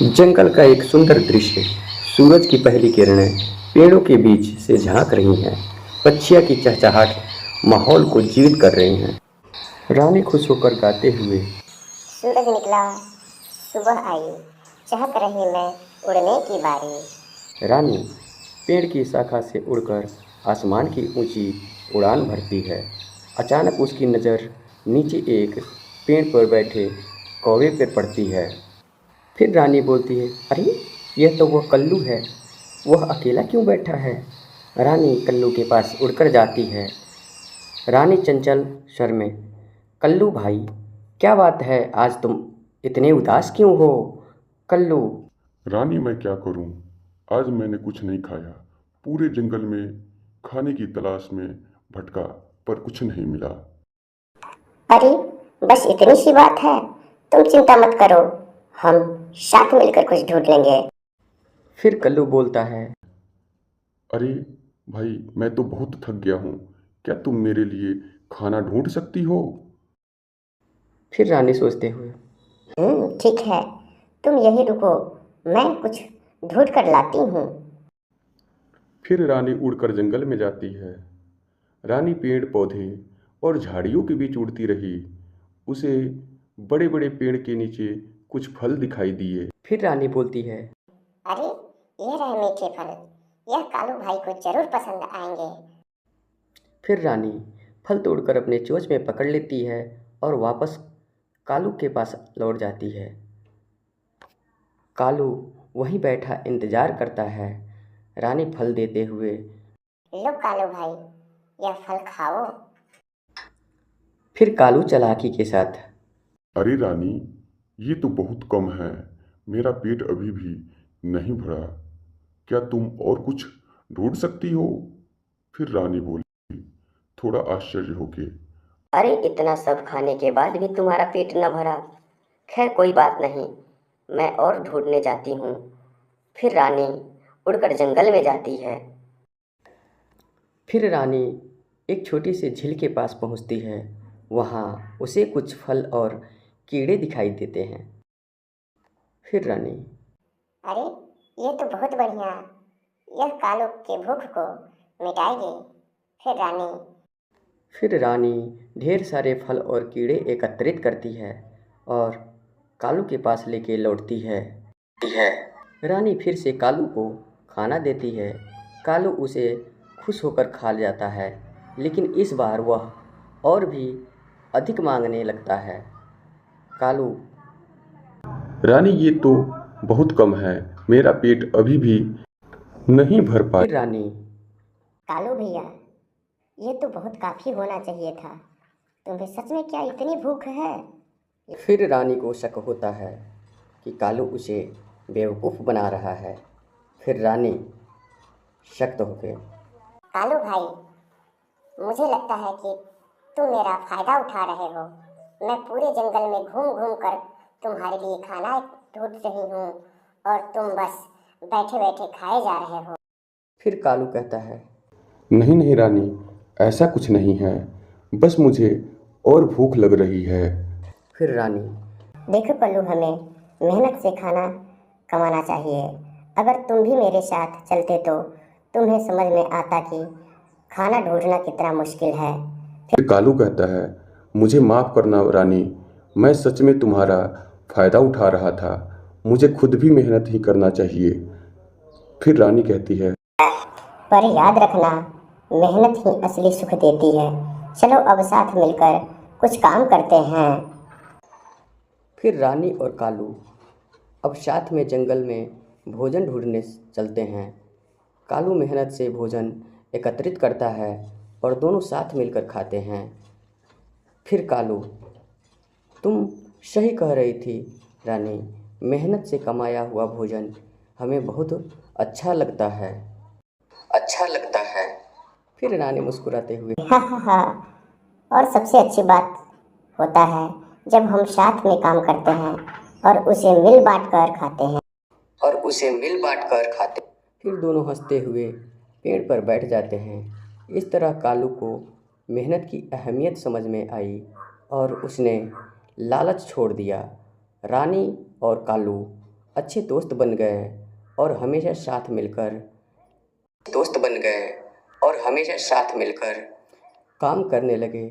जंगल का एक सुंदर दृश्य। सूरज की पहली किरणें पेड़ों के बीच से झांक रही हैं। पक्षियों की चहचहाट माहौल को जीवित कर रही हैं। रानी खुश होकर गाते हुए सूरज निकला, सुबह आई, चहक रही मैं उड़ने की बारी। रानी पेड़ की शाखा से उड़कर आसमान की ऊंची उड़ान भरती है। अचानक उसकी नज़र नीचे एक पेड़ पर बैठे कौवे पर पड़ती है। फिर रानी बोलती है, अरे यह तो वह कल्लू है। वह अकेला क्यों बैठा है? रानी कल्लू के पास उड़कर जाती है। रानी चंचल स्वर में, कल्लू भाई, क्या बात है, आज तुम इतने उदास क्यों हो? कल्लू, रानी मैं क्या करूं? आज मैंने कुछ नहीं खाया। पूरे जंगल में खाने की तलाश में भटका पर कुछ नहीं मिला। अरे बस इतनी सी बात है, तुम चिंता मत करो, हम साथ मिलकर कुछ ढूंढ लेंगे। फिर कल्लू बोलता है, अरे भाई, मैं तो बहुत थक गया हूँ। क्या तुम मेरे लिए खाना ढूंढ सकती हो? फिर रानी सोचते हुए, ठीक है, तुम यहीं रुको, मैं कुछ ढूंढ कर लाती हूँ। फिर रानी उड़कर जंगल में जाती है। रानी पेड़ पौधे और झाड़ियों के बीच उड़ती रही। उसे बड़े बड़े पेड़ के नीचे कुछ फल दिखाई दिए। फिर रानी बोलती है, अरे ये रहे मीठे फल, यह कालू भाई को जरूर पसंद आएंगे। फिर रानी फल तोड़कर अपने चोंच में पकड़ लेती है और वापस कालू के पास लौट जाती है। कालू वहीं बैठा इंतजार करता है। रानी फल देते हुए, लो कालू भाई, यह फल खाओ। फिर कालू चालाकी के साथ, अरे रानी, ये तो बहुत कम है। मेरा पेट अभी भी नहीं भरा। क्या तुम और कुछ ढूंढ सकती हो? फिर रानी बोली, थोड़ा आश्चर्य होके। अरे इतना सब खाने के बाद भी तुम्हारा पेट न भरा? खैर कोई बात नहीं, मैं और ढूंढने जाती हूँ। फिर रानी उड़कर जंगल में जाती है। फिर रानी एक छोटी सी झील के पास पहुंचती है। वहां उसे कुछ फल और कीड़े दिखाई देते हैं। फिर रानी, अरे ये तो बहुत बढ़िया, यह कालू के भूख को मिटाएगी। फिर रानी ढेर सारे फल और कीड़े एकत्रित करती है और कालू के पास लेके लौटती है। रानी फिर से कालू को खाना देती है। कालू उसे खुश होकर खा जाता है, लेकिन इस बार वह और भी अधिक मांगने लगता है। कालू, रानी, ये तो बहुत कम है। मेरा पेट अभी भी नहीं भर पाया। फिर रानी, कालू भैया, ये तो बहुत काफी होना चाहिए था। तुम्हें सच में क्या इतनी भूख है? फिर रानी को शक होता है कि कालू उसे बेवकूफ़ बना रहा है। फिर रानी शक्त होकर, कालू भाई, मुझे लगता है कि तुम मेरा फायदा उठा रहे हो। मैं पूरे जंगल में घूम घूम कर तुम्हारे लिए खाना ढूंढ रही हूँ और तुम बस बैठे बैठे खाए जा रहे हो। फिर कालू कहता है, नहीं नहीं रानी, ऐसा कुछ नहीं है। बस मुझे और भूख लग रही है। फिर रानी, देखो कल्लू, हमें मेहनत से खाना कमाना चाहिए। अगर तुम भी मेरे साथ चलते तो तुम्हें समझ में आता कि खाना ढूंढना कितना मुश्किल है। फिर कालू कहता है, मुझे माफ़ करना रानी, मैं सच में तुम्हारा फायदा उठा रहा था। मुझे खुद भी मेहनत ही करना चाहिए। फिर रानी कहती है, पर याद रखना, मेहनत ही असली सुख देती है। चलो अब साथ मिलकर कुछ काम करते हैं। फिर रानी और कालू अब साथ में जंगल में भोजन ढूंढने चलते हैं। कालू मेहनत से भोजन एकत्रित करता है और दोनों साथ मिलकर खाते हैं। फिर कालू, तुम सही कह रही थी रानी, मेहनत से कमाया हुआ भोजन हमें बहुत अच्छा लगता है। फिर रानी मुस्कुराते हुए, हाँ हाँ हाँ, और सबसे अच्छी बात होता है जब हम साथ में काम करते हैं और उसे मिल बांट कर खाते। फिर दोनों हंसते हुए पेड़ पर बैठ जाते हैं। इस तरह कालू को मेहनत की अहमियत समझ में आई और उसने लालच छोड़ दिया। रानी और कालू अच्छे दोस्त बन गए और हमेशा साथ मिलकर काम करने लगे।